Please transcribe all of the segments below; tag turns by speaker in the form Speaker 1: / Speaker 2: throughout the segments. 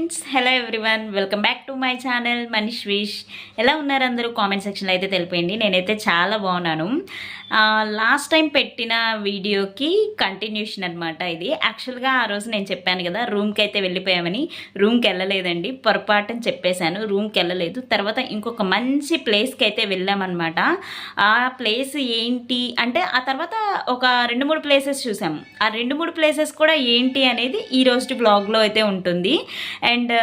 Speaker 1: Friends, hello everyone, welcome back to my channel Manish wish. ఎలా ఉన్నారు అందరూ? కామెంట్ సెక్షన్లో అయితే తెలిపేయండి. నేనైతే చాలా బాగున్నాను. లాస్ట్ టైం పెట్టిన వీడియోకి కంటిన్యూషన్ అనమాట ఇది. యాక్చువల్గా ఆ రోజు నేను చెప్పాను కదా రూమ్కి అయితే వెళ్ళిపోయామని. రూమ్కి వెళ్ళలేదండి, పొరపాటుని చెప్పేశాను. రూమ్కి వెళ్ళలేదు. తర్వాత ఇంకొక మంచి ప్లేస్కి అయితే వెళ్ళామన్నమాట. ఆ ప్లేస్ ఏంటి అంటే ఆ తర్వాత ఒక 2-3 ప్లేసెస్ చూసాము. ఆ 2-3 ప్లేసెస్ కూడా ఏంటి అనేది ఈ రోజు బ్లాగ్లో అయితే ఉంటుంది. అండ్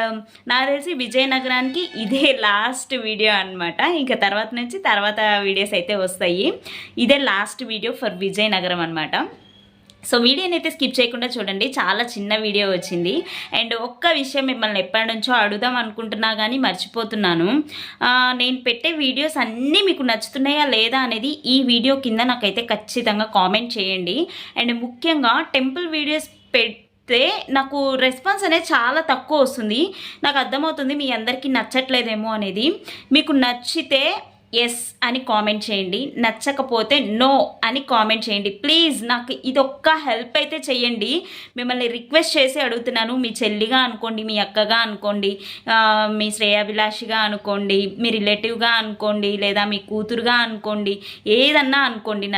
Speaker 1: నాకు తెలిసి విజయనగరానికి ఇదే లాస్ట్ వీడియో అనమాట. ఇంకా తర్వాత వీడియోస్ అయితే వస్తాయి. ఇదే లాస్ట్ వీడియో ఫర్ విజయనగరం అనమాట. సో వీడియోని అయితే స్కిప్ చేయకుండా చూడండి, చాలా చిన్న వీడియో వచ్చింది. అండ్ ఒక్క విషయం మిమ్మల్ని ఎప్పటి నుంచో అడుగుదాం అనుకుంటున్నా కానీ మర్చిపోతున్నాను. నేను పెట్టే వీడియోస్ అన్నీ మీకు నచ్చుతున్నాయా లేదా అనేది ఈ వీడియో కింద నాకైతే ఖచ్చితంగా కామెంట్ చేయండి. అండ్ ముఖ్యంగా టెంపుల్ వీడియోస్ నాకు రెస్పాన్స్ అనేది చాలా తక్కువ వస్తుంది. నాకు అర్థమవుతుంది మీ అందరికీ నచ్చట్లేదేమో అనేది. మీకు నచ్చితే ఎస్ అని కామెంట్ చేయండి, నచ్చకపోతే నో అని కామెంట్ చేయండి. ప్లీజ్ నాకు ఇదొక్క హెల్ప్ అయితే చేయండి. మిమ్మల్ని రిక్వెస్ట్ చేసి అడుగుతున్నాను. మీ చెల్లిగా అనుకోండి, మీ అక్కగా అనుకోండి, మీ శ్రేయాభిలాషిగా అనుకోండి, మీ రిలేటివ్గా అనుకోండి, లేదా మీ కూతురుగా అనుకోండి, ఏదన్నా అనుకోండి.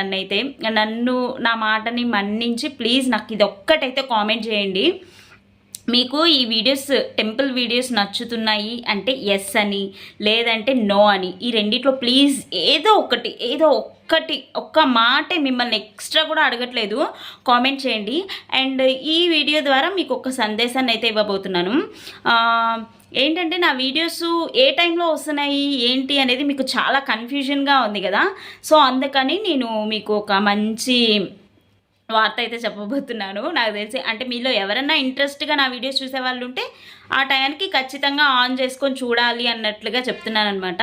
Speaker 1: నా మాటని మన్నించి ప్లీజ్ నాకు ఇదొక్కటైతే కామెంట్ చేయండి. మీకు ఈ వీడియోస్ టెంపుల్ వీడియోస్ నచ్చుతున్నాయి అంటే ఎస్ అని, లేదంటే నో అని. ఈ రెండిట్లో ప్లీజ్ ఏదో ఒక్క మాటే, మిమ్మల్ని ఎక్స్ట్రా కూడా అడగట్లేదు, కామెంట్ చేయండి. అండ్ ఈ వీడియో ద్వారా మీకు ఒక సందేశాన్ని అయితే ఇవ్వబోతున్నాను. ఏంటంటే నా వీడియోస్ ఏ టైంలో వస్తున్నాయి ఏంటి అనేది మీకు చాలా కన్ఫ్యూజన్గా ఉంది కదా. సో అందుకని నేను మీకు ఒక మంచి వార్త అయితే చెప్పబోతున్నాను. నాకు తెలిసి అంటే మీలో ఎవరన్నా ఇంట్రెస్ట్గా నా వీడియోస్ చూసే వాళ్ళు ఉంటే ఆ టైంకి ఖచ్చితంగా ఆన్ చేసుకొని చూడాలి అన్నట్లుగా చెప్తున్నాను అనమాట.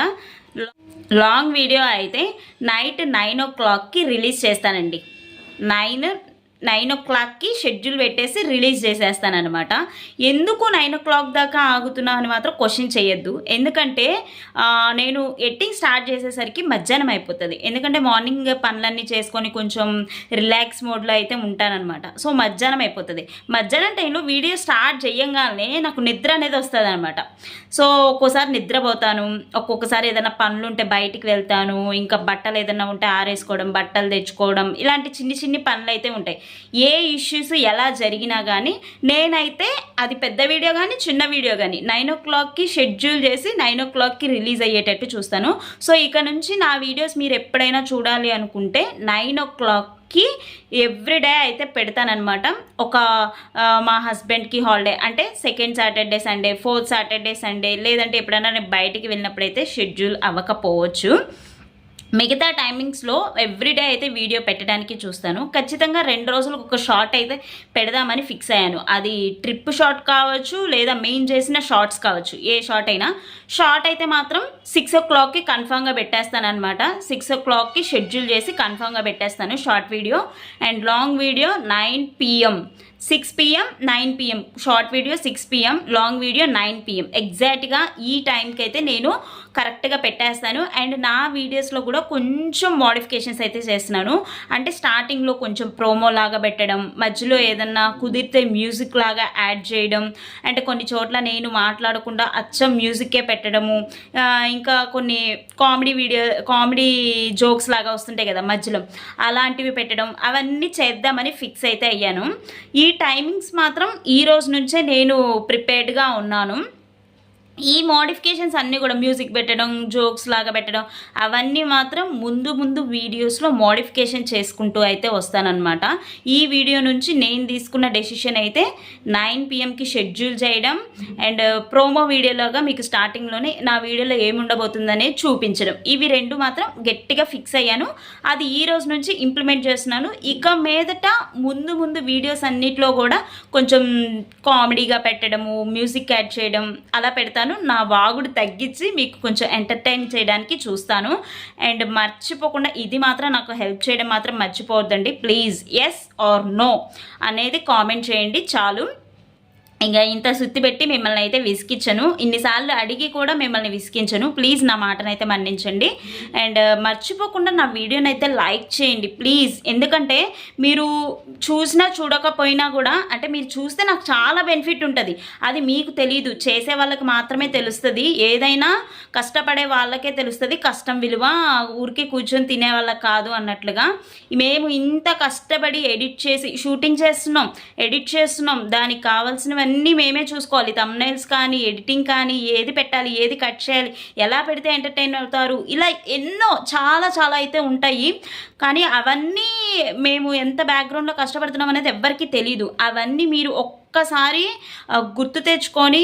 Speaker 1: లాంగ్ వీడియో అయితే నైట్ 9 o'clockకి రిలీజ్ చేస్తానండి. 9 o'clockకి షెడ్యూల్ పెట్టేసి రిలీజ్ చేసేస్తానమాట. ఎందుకు 9 o'clock దాకా ఆగుతున్నా అని మాత్రం క్వశ్చన్ చేయొద్దు. ఎందుకంటే నేను ఎడిటింగ్ స్టార్ట్ చేసేసరికి మధ్యాహ్నం అయిపోతుంది. ఎందుకంటే మార్నింగ్ పనులన్నీ చేసుకొని కొంచెం రిలాక్స్ మోడ్లో అయితే ఉంటానన్నమాట. సో మధ్యాహ్నం అయిపోతుంది. మధ్యాహ్నం టైంలో వీడియో స్టార్ట్ చేయంగానే నాకు నిద్ర అనేది వస్తుంది అనమాట. సో ఒక్కోసారి నిద్రపోతాను, ఒక్కొక్కసారి ఏదైనా పనులు ఉంటే బయటికి వెళ్తాను, ఇంకా బట్టలు ఏదైనా ఉంటే ఆరేసుకోవడం, బట్టలు తెచ్చుకోవడం, ఇలాంటి చిన్ని పనులు అయితే ఉంటాయి. ఏ ఇష్యూస్ ఎలా జరిగినా కానీ నేనైతే అది పెద్ద వీడియో కానీ చిన్న వీడియో కానీ 9 o'clockకి షెడ్యూల్ చేసి 9 o'clockకి రిలీజ్ అయ్యేటట్టు చూస్తాను. సో ఇక నుంచి నా వీడియోస్ మీరు ఎప్పుడైనా చూడాలి అనుకుంటే 9 o'clockకి ఎవ్రీడే అయితే పెడతానమాట. మా హస్బెండ్కి హాలిడే అంటే second Saturday Sunday, fourth Saturday Sunday, లేదంటే ఎప్పుడైనా నేను బయటికి వెళ్ళినప్పుడైతే షెడ్యూల్ అవ్వకపోవచ్చు. మిగతా టైమింగ్స్లో ఎవ్రీడే అయితే వీడియో పెట్టడానికి చూస్తాను. ఖచ్చితంగా 2 రోజులకు ఒక షార్ట్ అయితే పెడదామని ఫిక్స్ అయ్యాను. అది ట్రిప్ షార్ట్ కావచ్చు, లేదా మెయిన్ చేసిన షార్ట్స్ కావచ్చు. ఏ షార్ట్ అయినా, షార్ట్ అయితే మాత్రం 6 o'clockకి కన్ఫామ్గా పెట్టేస్తాను అనమాట. 6 o'clockకి షెడ్యూల్ చేసి కన్ఫామ్గా పెట్టేస్తాను short video. And long video 9 PM, 6 PM, 9 PM. Short video 6 PM, long video 9 PM. ఎగ్జాక్ట్గా ఈ టైంకి అయితే నేను కరెక్ట్గా పెట్టేస్తాను. అండ్ నా వీడియోస్లో కూడా కొంచెం మోడిఫికేషన్స్ అయితే చేస్తున్నాను. అంటే స్టార్టింగ్లో కొంచెం ప్రోమో లాగా పెట్టడం, మధ్యలో ఏదన్నా కుదిరితే మ్యూజిక్ లాగా యాడ్ చేయడం, అంటే కొన్ని చోట్ల నేను మాట్లాడకుండా అచ్చం మ్యూజిక్కే పెట్టడము, ఇంకా కొన్ని కామెడీ జోక్స్ లాగా వస్తుంటాయి కదా మధ్యలో, అలాంటివి పెట్టడం, అవన్నీ చేద్దామని ఫిక్స్ అయితే అయ్యాను. ఈ టైమింగ్స్ మాత్రం ఈ రోజు నుంచే నేను ప్రిపేర్డ్గా ఉన్నాను. ఈ మోడిఫికేషన్స్ అన్నీ కూడా మ్యూజిక్ పెట్టడం, జోక్స్ లాగా పెట్టడం, అవన్నీ మాత్రం ముందు వీడియోస్లో మోడిఫికేషన్ చేసుకుంటూ అయితే వస్తానన్నమాట. ఈ వీడియో నుంచి నేను తీసుకున్న డెసిషన్ అయితే 9 PMకి షెడ్యూల్ చేయడం అండ్ ప్రోమో వీడియోలాగా మీకు స్టార్టింగ్లోనే నా వీడియోలో ఏముండబోతుందనే చూపించడం. ఇవి 2 మాత్రం గట్టిగా ఫిక్స్ అయ్యాను. అది ఈ రోజు నుంచి ఇంప్లిమెంట్ చేస్తున్నాను. ఇక మీదట ముందు వీడియోస్ అన్నిట్లో కూడా కొంచెం కామెడీగా పెట్టడము, మ్యూజిక్ యాడ్ చేయడం అలా పెడతాను. నా వాగుడు తగ్గించి మీకు కొంచెం ఎంటర్టైన్ చేయడానికి చూస్తాను. అండ్ మర్చిపోకుండా ఇది మాత్రం నాకు హెల్ప్ చేయడం మాత్రం మర్చిపోవద్దండి ప్లీజ్. ఎస్ ఆర్ నో అనేది కామెంట్ చేయండి చాలు. ఇంకా ఇంత సుత్తి పెట్టి మిమ్మల్ని అయితే విసికించను, ఇన్నిసార్లు అడిగి కూడా మిమ్మల్ని విసికించను. ప్లీజ్ నా మాటనైతే మన్నించండి. అండ్ మర్చిపోకుండా నా వీడియోని అయితే లైక్ చేయండి ప్లీజ్. ఎందుకంటే మీరు చూసినా చూడకపోయినా కూడా, అంటే మీరు చూస్తే నాకు చాలా బెనిఫిట్ ఉంటుంది, అది మీకు తెలీదు, చేసే వాళ్ళకి మాత్రమే తెలుస్తుంది. ఏదైనా కష్టపడే వాళ్ళకే తెలుస్తుంది కష్టం విలువ, ఊరికి కూర్చొని తినే వాళ్ళకి కాదు అన్నట్లుగా. మేము ఇంత కష్టపడి ఎడిట్ చేసి షూటింగ్ చేస్తున్నాం, ఎడిట్ చేస్తున్నాం, దానికి కావాల్సినవి అన్నీ మేమే చూసుకోవాలి. థంబ్నైల్స్ కానీ, ఎడిటింగ్ కానీ, ఏది పెట్టాలి, ఏది కట్ చేయాలి, ఎలా పెడితే ఎంటర్టైన్ అవుతారు, ఇలా ఎన్నో చాలా చాలా అయితే ఉంటాయి. కానీ అవన్నీ మేము ఎంత బ్యాక్గ్రౌండ్లో కష్టపడుతున్నాం అనేది ఎవ్వరికీ తెలీదు. అవన్నీ మీరు ఒక్కసారి గుర్తు తెచ్చుకొని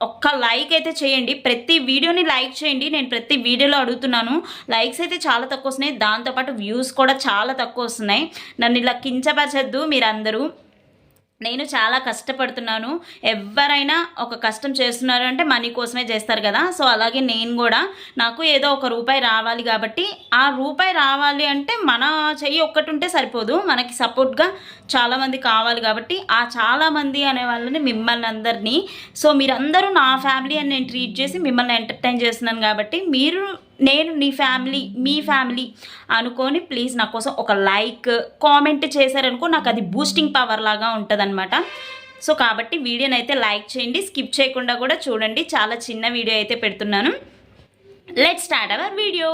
Speaker 1: ఒక్క లైక్ అయితే చేయండి. ప్రతి వీడియోని లైక్ చేయండి. నేను ప్రతి వీడియోలో అడుగుతున్నాను. లైక్స్ అయితే చాలా తక్కువ వస్తున్నాయి, దాంతోపాటు వ్యూస్ కూడా చాలా తక్కువ వస్తున్నాయి. నన్ను ఇలా కించపరచద్దు మీరందరూ. నేను చాలా కష్టపడుతున్నాను. ఎవరైనా ఒక కష్టం చేస్తున్నారు అంటే మనీ కోసమే చేస్తారు కదా. సో అలాగే నేను కూడా, నాకు ఏదో ఒక రూపాయి రావాలి కాబట్టి, ఆ రూపాయి రావాలి అంటే మన చెయ్యి ఒక్కటి ఉంటే సరిపోదు, మనకి సపోర్ట్గా చాలామంది కావాలి కాబట్టి, ఆ చాలామంది అనే వాళ్ళని మిమ్మల్ని అందరినీ, సో మీరందరూ నా ఫ్యామిలీ అని నేను ట్రీట్ చేసి మిమ్మల్ని ఎంటర్టైన్ చేస్తున్నాను కాబట్టి, నేను నీ ఫ్యామిలీ, మీ ఫ్యామిలీ అనుకొని ప్లీజ్ నా కోసం ఒక లైక్ కామెంట్ చేశారనుకో, నాకు అది బూస్టింగ్ పవర్ లాగా ఉంటుందన్నమాట. సో కాబట్టి వీడియోని అయితే లైక్ చేయండి, స్కిప్ చేయకుండా కూడా చూడండి. చాలా చిన్న వీడియో అయితే పెడుతున్నాను. Let's start our video.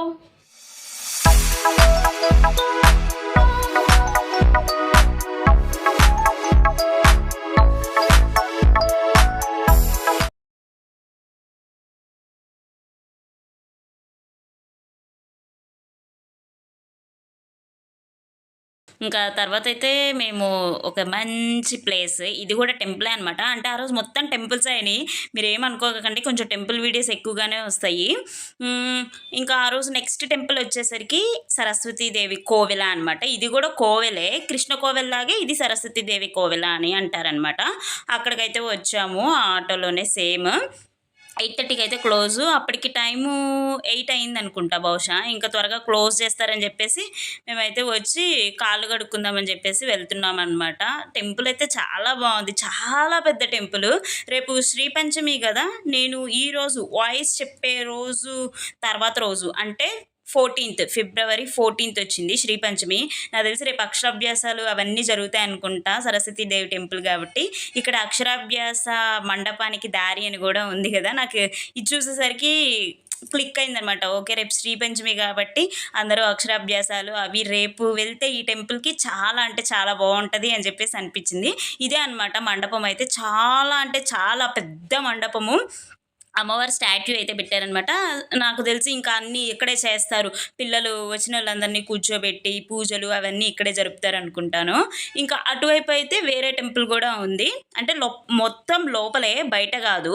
Speaker 1: ఇంకా తర్వాత అయితే మేము ఒక మంచి ప్లేస్, ఇది కూడా టెంపులే అనమాట. అంటే ఆ రోజు మొత్తం టెంపుల్స్ అయినాయి, మీరు ఏమనుకోకండి, కొంచెం టెంపుల్ వీడియోస్ ఎక్కువగానే వస్తాయి. ఇంకా ఆ రోజు నెక్స్ట్ టెంపుల్ వచ్చేసరికి సరస్వతీదేవి కోవెల అనమాట. ఇది కూడా కోవెలే, కృష్ణ కోవెల్లాగే ఇది సరస్వతీదేవి కోవెల అని అంటారనమాట. అక్కడికైతే వచ్చాము ఆటోలోనే. సేమ్ 8:30కి అయితే క్లోజు. అప్పటికి టైము 8 అయింది అనుకుంటా బహుశా. ఇంకా త్వరగా క్లోజ్ చేస్తారని చెప్పేసి మేమైతే వచ్చి కాళ్ళు కడుక్కుందామని చెప్పేసి వెళ్తున్నాం అనమాట. టెంపుల్ అయితే చాలా బాగుంది, చాలా పెద్ద టెంపుల్. రేపు శ్రీ పంచమి కదా, నేను ఈరోజు వాయిస్ చెప్పే రోజు తర్వాత రోజు అంటే ఫిబ్రవరి 14 వచ్చింది శ్రీ పంచమి. నాకు తెలిసి రేపు అక్షరాభ్యాసాలు అవన్నీ జరుగుతాయి అనుకుంటా, సరస్వతీదేవి టెంపుల్ కాబట్టి. ఇక్కడ అక్షరాభ్యాస మండపానికి దారి అని కూడా ఉంది కదా, నాకు ఇది చూసేసరికి క్లిక్ అయిందనమాట. ఓకే, రేపు శ్రీ పంచమి కాబట్టి అందరూ అక్షరాభ్యాసాలు అవి, రేపు వెళ్తే ఈ టెంపుల్కి చాలా అంటే చాలా బాగుంటుంది అని చెప్పేసి అనిపించింది. ఇదే అనమాట మండపం అయితే, చాలా అంటే చాలా పెద్ద మండపము. అమ్మవారి స్టాట్యూ అయితే పెట్టారనమాట. నాకు తెలిసి ఇంకా అన్నీ ఇక్కడే చేస్తారు, పిల్లలు వచ్చిన వాళ్ళందరినీ కూర్చోబెట్టి పూజలు అవన్నీ ఇక్కడే జరుపుతారు అనుకుంటాను. ఇంకా అటువైపు అయితే వేరే టెంపుల్ కూడా ఉంది, అంటే మొత్తం లోపలే, బయట కాదు.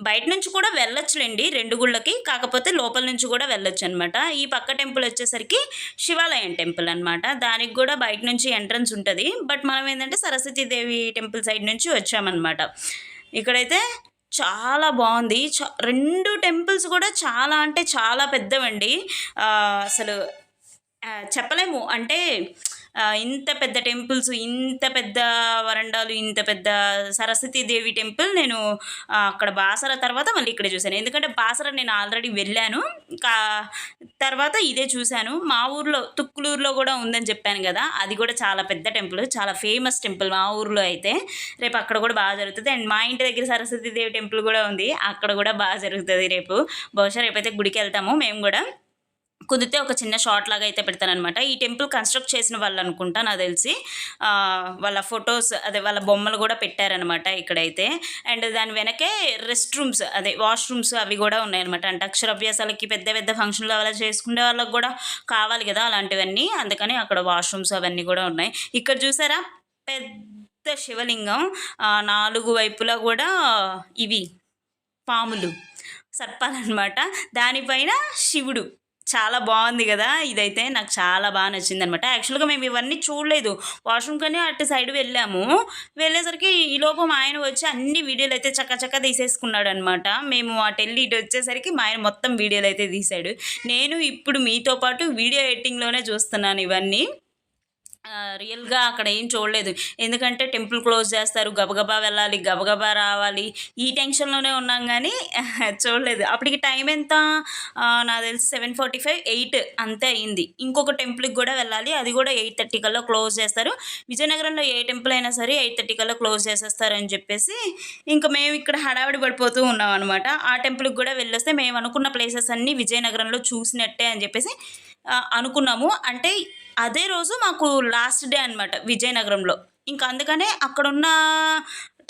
Speaker 1: బయట నుంచి కూడా వెళ్ళొచ్చులేండి 2 గుళ్ళకి, కాకపోతే లోపల నుంచి కూడా వెళ్ళొచ్చు అనమాట. ఈ పక్క టెంపుల్ వచ్చేసరికి శివాలయం టెంపుల్ అనమాట. దానికి కూడా బయట నుంచి ఎంట్రన్స్ ఉంటుంది. బట్ మనం ఏంటంటే సరస్వతీదేవి టెంపుల్ సైడ్ నుంచి వచ్చామన్నమాట. ఇక్కడైతే చాలా బాగుంది. 2 టెంపుల్స్ కూడా చాలా అంటే చాలా పెద్దవండి. అసలు చెప్పలేము. అంటే ఇంత పెద్ద టెంపుల్స్, ఇంత పెద్ద వరండాలు, ఇంత పెద్ద సరస్వతీదేవి టెంపుల్ నేను అక్కడ బాసర తర్వాత మళ్ళీ ఇక్కడే చూశాను. ఎందుకంటే బాసర నేను ఆల్రెడీ వెళ్ళాను, తర్వాత ఇదే చూశాను. మా ఊర్లో తుక్కులూరులో కూడా ఉందని చెప్పాను కదా, అది కూడా చాలా పెద్ద టెంపుల్, చాలా ఫేమస్ టెంపుల్ మా ఊర్లో అయితే. రేపు అక్కడ కూడా బాగా జరుగుతుంది. అండ్ మా ఇంటి దగ్గర సరస్వతీదేవి టెంపుల్ కూడా ఉంది, అక్కడ కూడా బాగా జరుగుతుంది రేపు. బహుశా రేపైతే గుడికి వెళ్తాము మేము కూడా. కుదిరితే ఒక చిన్న షార్ట్ లాగా అయితే పెడతానమాట. ఈ టెంపుల్ కన్స్ట్రక్ట్ చేసిన వాళ్ళు అనుకుంటా నాకు తెలిసి, వాళ్ళ ఫొటోస్ అదే వాళ్ళ బొమ్మలు కూడా పెట్టారనమాట ఇక్కడైతే. అండ్ దాని వెనకే రెస్ట్ రూమ్స్, అదే వాష్రూమ్స్ అవి కూడా ఉన్నాయన్నమాట. అంటే అక్షరాభ్యాసాలకి పెద్ద పెద్ద ఫంక్షన్లు అలా చేసుకునే వాళ్ళకి కూడా కావాలి కదా అలాంటివన్నీ, అందుకని అక్కడ వాష్రూమ్స్ అవన్నీ కూడా ఉన్నాయి. ఇక్కడ చూసారా పెద్ద శివలింగం, 4 వైపులా కూడా ఇవి పాములు, సర్పాలన్నమాట, దానిపైన శివుడు. చాలా బాగుంది కదా, ఇదైతే నాకు చాలా బాగా నచ్చింది అనమాట. యాక్చువల్గా మేము ఇవన్నీ చూడలేదు, వాష్రూమ్ కానీ అటు సైడ్ వెళ్ళేసరికి ఈలోపు మా ఆయన వచ్చి అన్ని వీడియోలు అయితే చక్క తీసేసుకున్నాడు అనమాట. మేము అటు వెళ్ళి ఇటు వచ్చేసరికి మా ఆయన మొత్తం వీడియోలు అయితే తీశాడు. నేను ఇప్పుడు మీతో పాటు వీడియో ఎడిటింగ్లోనే చూస్తున్నాను ఇవన్నీ. రియల్‌గా అక్కడ ఏం చూడలేదు. ఎందుకంటే టెంపుల్ క్లోజ్ చేస్తారు. గబగబా వెళ్ళాలి, గబగబా రావాలి. ఈ టెన్షన్‌లోనే ఉన్నాం గానీ చూడలేదు. అప్పటికి టైం ఎంత నాకు తెలిసి 7:45, 8 అంతే అయింది. ఇంకొక టెంపుల్‌కి గూడా వెళ్ళాలి. అది గూడా 8:30 కల్లా క్లోజ్ చేస్తారు. విజయనగరంలో ఏ టెంపుల్ అయినా సరే 8:30 కల్లా క్లోజ్ చేసేస్తారని చెప్పేసి ఇంక మేము ఇక్కడ హడావిడి పడిపోతూ ఉన్నామనమాట. ఆ టెంపుల్‌కి గూడా వెళ్ళొస్తే మేము అనుకున్న ప్లేసెస్ అన్నీ విజయనగరంలో చూసినట్టే అని చెప్పేసి అనుకున్నాము. అంటే అదే రోజు మాకు లాస్ట్ డే అనమాట విజయనగరంలో. ఇంక అందుకనే అక్కడున్న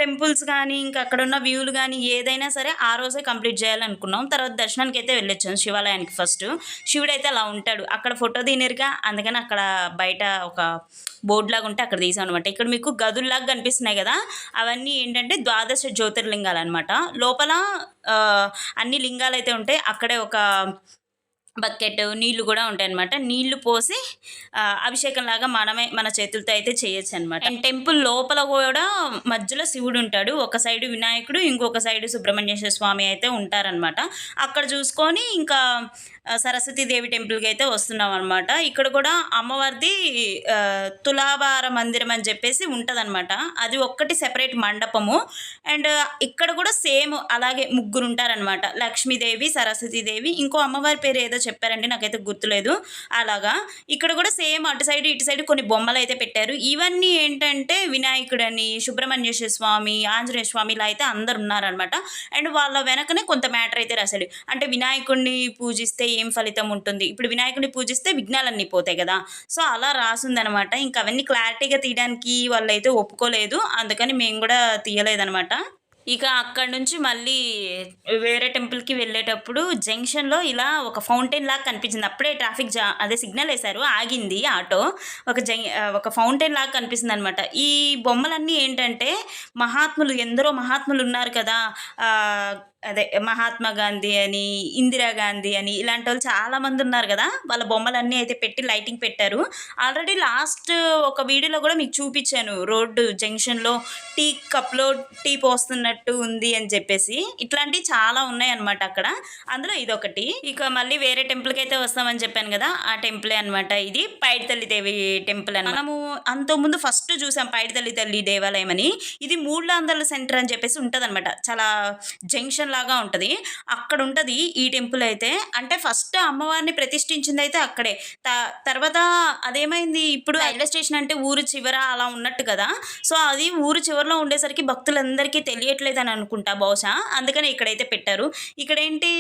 Speaker 1: టెంపుల్స్ గానీ, ఇంక అక్కడున్న వ్యూలు గానీ, ఏదైనా సరే ఆ రోజే కంప్లీట్ జేయాలనుకున్నాం. తర్వాత దర్శనానికైతే వెళ్ళొచ్చాం శివాలయానికి ఫస్టు. శివుడైతే అలా ఉంటాడు. అక్కడ ఫోటో దిగినరుగా, అందుకని అక్కడ బయట ఒక బోర్డ్‌లాగా ఉంటే అక్కడ తీసామనమాట. ఇక్కడ మీకు గదుల్లాగా కనిపిస్తున్నాయి గదా! అవన్నీ ఏంటంటే ద్వాదశ జ్యోతిర్లింగాలనమాట. లోపల అన్ని లింగాలైతే ఉంటాయి. అక్కడే ఒక బకెట్ నీళ్ళు కూడా ఉంటాయన్నమాట. నీళ్లు పోసి అభిషేకంలాగా మనమే మన చేతులతో అయితే చేయొచ్చనమాట. అండ్ టెంపుల్ లోపల కూడా మధ్యలో శివుడు ఉంటాడు. ఒక సైడు వినాయకుడు, ఇంకొక సైడు సుబ్రహ్మణ్యేశ్వర స్వామి అయితే ఉంటారనమాట. అక్కడ చూసుకొని ఇంకా సరస్వతీదేవి టెంపుల్కి అయితే వస్తున్నాం అనమాట. ఇక్కడ కూడా అమ్మవారిది తులాభార మందిరం అని చెప్పేసి ఉంటుందన్నమాట. అది ఒక్కటి సెపరేట్ మండపము. అండ్ ఇక్కడ కూడా సేమ్ అలాగే ముగ్గురు ఉంటారనమాట. లక్ష్మీదేవి, సరస్వతీదేవి, ఇంకో అమ్మవారి పేరు ఏదో చెప్పారండి, నాకైతే గుర్తులేదు. అలాగా ఇక్కడ కూడా సేమ్ అటు సైడ్ ఇటు సైడ్ కొన్ని బొమ్మలు అయితే పెట్టారు. ఇవన్నీ ఏంటంటే వినాయకుడని, సుబ్రహ్మణ్యేశ్వర స్వామి, ఆంజనేయ స్వామి ఇలా అయితే అందరు ఉన్నారనమాట. అండ్ వాళ్ళ వెనకనే కొంత మ్యాటర్ అయితే రాశాడు. అంటే వినాయకుడిని పూజిస్తే ఏం ఫలితం ఉంటుంది, ఇప్పుడు వినాయకుడిని పూజిస్తే విఘ్నాలన్నీ పోతాయి కదా, సో అలా రాసుందనమాట. ఇంకా అవన్నీ క్లారిటీగా తీయడానికి వాళ్ళైతే ఒప్పుకోలేదు, అందుకని మేము కూడా తీయలేదనమాట. ఇక అక్కడి నుంచి మళ్ళీ వేరే టెంపుల్‌కి వెళ్ళేటప్పుడు జంక్షన్‌లో ఇలా ఒక ఫౌంటైన్ లాగా కనిపించింది. అప్పుడే ట్రాఫిక్ అదే సిగ్నల్ వేశారు. ఆగింది ఆటో. ఒక ఫౌంటైన్ లాగా కనిపిస్తుందనమాట. ఈ బొమ్మలన్నీ ఏంటంటే ఎందరో మహాత్ములు ఉన్నారు కదా! అదే మహాత్మా గాంధీ అని, ఇందిరా గాంధీ అని ఇలాంటి వాళ్ళు చాలామంది ఉన్నారు కదా! వాళ్ళ బొమ్మలన్నీ అయితే పెట్టి లైటింగ్ పెట్టారు. ఆల్రెడీ లాస్ట్ ఒక వీడియోలో కూడా మీకు చూపించాను. రోడ్డు జంక్షన్‌లో టీ కప్‌లో టీ పోస్తున్నట్టు ఉంది అని చెప్పేసి. ఇట్లాంటివి చాలా ఉన్నాయన్నమాట అక్కడ. అందులో ఇదొకటి. ఇక మళ్ళీ వేరే టెంపుల్‌కి అయితే వస్తామని చెప్పాను కదా! ఆ టెంపులే అనమాట ఇది. పైడితల్లి దేవి టెంపుల్ అని. మనము అంతకుముందు ఫస్ట్ చూసాం పైడితల్లి తల్లి దేవాలయం అని. ఇది మూడులాందల సెంటర్ అని చెప్పేసి ఉంటుందన్నమాట. చాలా జంక్షన్ లాగా ఉంటుంది. అక్కడ ఉంటుంది ఈ టెంపుల్ అయితే. అంటే ఫస్ట్ అమ్మవారిని ప్రతిష్ఠించింది అయితే అక్కడే. తర్వాత అదేమైంది, ఇప్పుడు రైల్వే స్టేషన్ అంటే ఊరు చివర అలా ఉన్నట్టు కదా, సో అది ఊరు చివరిలో ఉండేసరికి భక్తులందరికీ తెలియట్లేదు అని అనుకుంటా బహుశా, అందుకని ఇక్కడైతే పెట్టారు. ఇక్కడ ఏంటి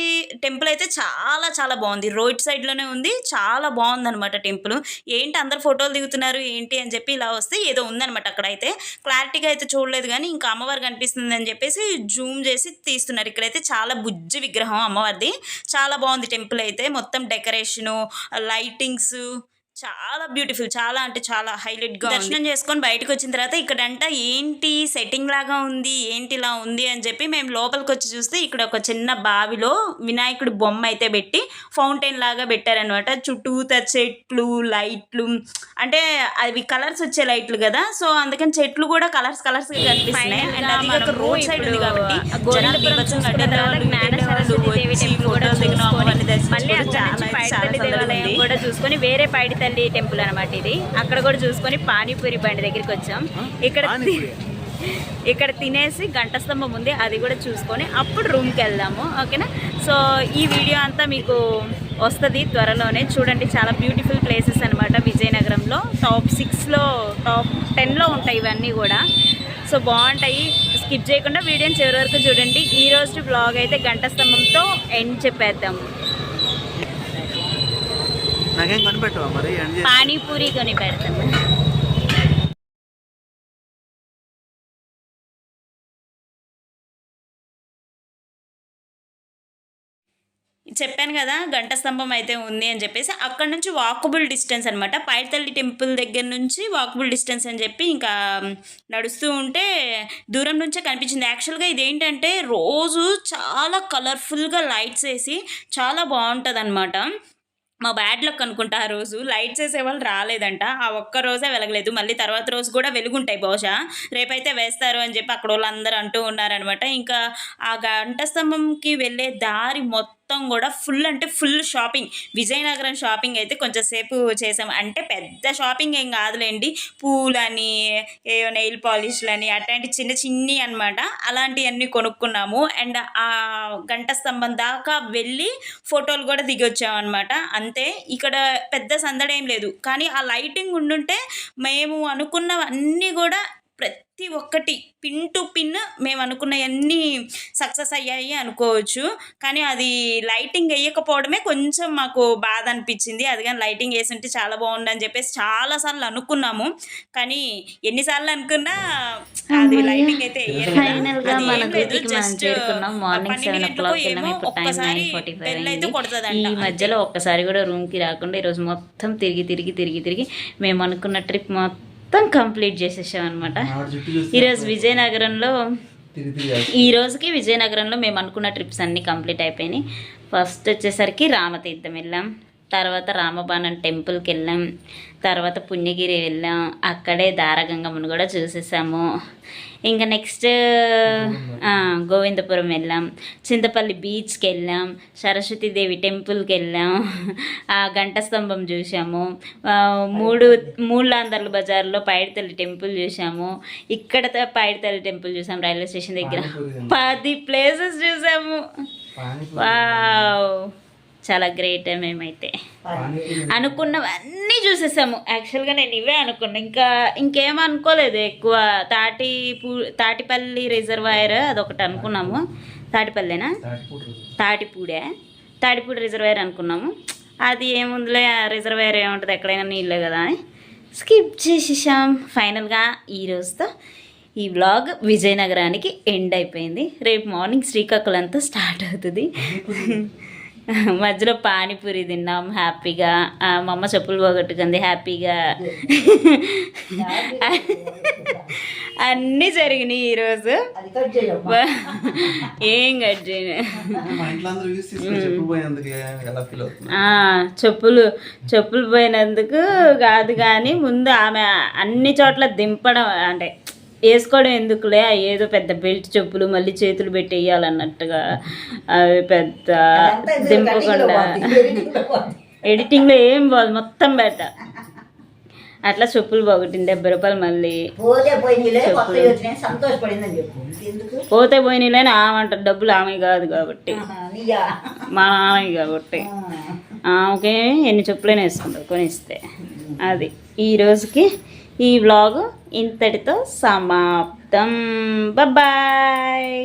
Speaker 1: టెంపుల్ అయితే చాలా చాలా బాగుంది. రోడ్ సైడ్లోనే ఉంది, చాలా బాగుందనమాట టెంపుల్. ఏంటి అందరు ఫోటోలు దిగుతున్నారు ఏంటి అని చెప్పి ఇలా వస్తే ఏదో ఉందనమాట. అక్కడైతే క్లారిటీగా అయితే చూడలేదు కానీ ఇంకా అమ్మవారు కనిపిస్తుంది అని చెప్పేసి జూమ్ చేసి తీస్తున్నారు. ఇక్కడైతే చాలా బుజ్జి విగ్రహం అమ్మవారిది. చాలా బాగుంది టెంపుల్ అయితే. మొత్తం డెకరేషను, లైటింగ్స్ చాలా బ్యూటిఫుల్. చాలా అంటే చాలా హైలైట్‌గా ఉంది. దర్శనం చేసుకొని బయటకు వచ్చిన తర్వాత ఇక్కడంట ఏంటి సెట్టింగ్ లాగా ఉంది, ఏంటి ఇలా ఉంది అని చెప్పి మేము లోపలికి వచ్చి చూస్తే ఇక్కడ ఒక చిన్న బావిలో వినాయకుడి బొమ్మ అయితే పెట్టి ఫౌంటైన్ లాగా పెట్టారనమాట. చుట్టూతా చెట్లు, లైట్లు, అంటే అవి కలర్స్ వచ్చే లైట్లు కదా, సో అందుకని చెట్లు కూడా కలర్స్ గా కనిపిస్తున్నాయి. అండ్ అది ఒక రోడ్ సైడ్ ఉంది కాబట్టి జనాలు బీభత్సంగా
Speaker 2: కూడా చూసుకొని వేరే పైడితల్లి టెంపుల్ అనమాట ఇది. అక్కడ కూడా చూసుకొని పానీపూరి బండి దగ్గరికి వచ్చాం. ఇక్కడ తినేసి గంట స్తంభం ఉంది, అది కూడా చూసుకొని అప్పుడు రూమ్కి వెళ్దాము. ఓకేనా? సో ఈ వీడియో అంతా మీకు వస్తుంది త్వరలోనే. చూడండి, చాలా బ్యూటిఫుల్ ప్లేసెస్ అనమాట విజయనగరంలో. టాప్ 6లో టాప్ 10లో ఉంటాయి ఇవన్నీ కూడా. సో బాగుంటాయి, స్కిప్ చేయకుండా వీడియోని చివరి వరకు చూడండి. ఈ రోజు బ్లాగ్ అయితే గంట స్తంభంతో ఎండ్ చెప్పేద్దాము. పానీపూరి కొని పెడతాము.
Speaker 1: చెప్పాను కదా గంట స్తంభం అయితే ఉంది అని చెప్పేసి. అక్కడ నుంచి వాకబుల్ డిస్టెన్స్ అనమాట. పైడితల్లి టెంపుల్ దగ్గర నుంచి వాకబుల్ డిస్టెన్స్ అని చెప్పి ఇంకా నడుస్తూ ఉంటే దూరం నుంచే కనిపించింది. యాక్చువల్గా ఇదేంటంటే రోజు చాలా కలర్ఫుల్గా లైట్స్ వేసి చాలా బాగుంటుంది అనమాట. మా బ్యాడ్ లక్ అనుకుంటా, ఆ రోజు లైట్స్ వేసేవాళ్ళు రాలేదంట. ఆ ఒక్క రోజే వెలగలేదు. మళ్ళీ తర్వాత రోజు కూడా వెలుగుంటాయి బహుశా, రేపైతే వేస్తారు అని చెప్పి అక్కడ వాళ్ళందరూ అంటూ ఉన్నారనమాట. ఇంకా ఆ గంట స్తంభంకి వెళ్ళే దారి మొత్తం మొత్తం కూడా ఫుల్ అంటే ఫుల్ షాపింగ్. విజయనగరం షాపింగ్ అయితే కొంచెం సేపు చేసాం. అంటే పెద్ద షాపింగ్ ఏం కాదులేండి, పూలని ఏవో నెయిల్ పాలిష్లని అట్లాంటి చిన్న చిన్ని అనమాట, అలాంటివన్నీ కొనుక్కున్నాము. అండ్ ఆ గంట స్తంభం దాకా వెళ్ళి ఫోటోలు కూడా దిగి వచ్చామన్నమాట. అంతే, ఇక్కడ పెద్ద సందడి ఏం లేదు. కానీ ఆ లైటింగ్ ఉండుంటే మేము అనుకున్నవన్నీ కూడా ప్రతి ఒక్కటి పిన్ టు పిన్ మేము అనుకున్నవన్నీ సక్సెస్ అయ్యాయి అనుకోవచ్చు. కానీ అది లైటింగ్ వేయకపోవడమే కొంచెం మాకు బాధ అనిపించింది. అది కానీ లైటింగ్ వేసుంటే చాలా బాగుండని చెప్పేసి చాలాసార్లు అనుకున్నాము. కానీ ఎన్నిసార్లు అనుకున్నా అది లైటింగ్ అయితే
Speaker 2: ఫైనల్గా మన డ్యూటీకి మనం చేరుకున్నాం. మార్నింగ్ 7 o'clock వెళ్ళాము. ఇప్పుడు టైం 9:45 అయింది. ఈ మధ్యలో ఒక్కసారి కూడా రూమ్కి రాకుండా ఈరోజు మొత్తం తిరిగి మేము అనుకున్న ట్రిప్ మొత్తం కంప్లీట్ చేసేసాం అనమాట. ఈ రోజుకి విజయనగరంలో మేము అనుకున్న ట్రిప్స్ అన్నీ కంప్లీట్ అయిపోయినాయి. ఫస్ట్ వచ్చేసరికి రామతీర్థం వెళ్ళాం, తర్వాత రామబాణం టెంపుల్కి వెళ్ళాం, తర్వాత పుణ్యగిరి వెళ్ళాం, అక్కడే దారగంగమ్మను కూడా చూసేసాము. ఇంకా నెక్స్ట్ గోవిందపురం వెళ్ళాం, చింతపల్లి బీచ్కి వెళ్ళాం, సరస్వతీదేవి టెంపుల్కి వెళ్ళాం, ఆ గంట స్తంభం చూసాము, మూడులాందర్ల బజార్లో పైడితల్లి టెంపుల్ చూసాము, ఇక్కడ పైడితల్లి టెంపుల్ చూసాం రైల్వే స్టేషన్ దగ్గర. 10 ప్లేసెస్ చూసాము. వావ్, చాలా గ్రేట్. మేమైతే అనుకున్నవన్నీ చూసేసాము. యాక్చువల్గా నేను ఇవే అనుకున్నా, ఇంకేం అనుకోలేదు ఎక్కువ. తాటిపల్లి రిజర్వాయర్ అదొకటి అనుకున్నాము. తాటిపల్లినా, తాటిపూడి రిజర్వాయర్ అనుకున్నాము. అది ఏముందిలే, రిజర్వాయర్ ఏముంటుంది, ఎక్కడైనా నీళ్ళే కదా అని స్కిప్ చేసేసాం. ఫైనల్గా ఈ రోజుతో ఈ వ్లాగ్ విజయనగరానికి ఎండ్ అయిపోయింది. రేపు మార్నింగ్ శ్రీకాకుళంతో స్టార్ట్ అవుతుంది. మధ్యలో పానీపూరి తిన్నాం హ్యాపీగా. మా అమ్మ చెప్పులు పోగొట్టుకుంది హ్యాపీగా. అన్నీ జరిగినాయి ఈరోజు. ఏం కట్ చేయను. చెప్పులు పోయినందుకు కాదు, కానీ ముందు ఆమె అన్ని చోట్ల దింపడం, అంటే వేసుకోవడం ఎందుకులే, ఏదో పెద్ద బెల్ట్ చెప్పులు మళ్ళీ చేతులు పెట్టి వేయాలన్నట్టుగా అవి పెద్ద దింపకుండా ఎడిటింగ్లో ఏం బాగు మొత్తం బెట్ట అట్లా చెప్పులు పోగొట్టింది. 70 రూపాయలు మళ్ళీ పోతే పోయినాయిలేని ఆమె అంటారు. డబ్బులు ఆమె కాదు కాబట్టి, మా నాన్నవి కాబట్టి ఆమెకి ఎన్ని చెప్పులైనా వేసుకుంటారు కొనిస్తే. అది ఈ రోజుకి ఈ వ్లాగ్ ఇంతటితో సమాప్తం. బాయ్.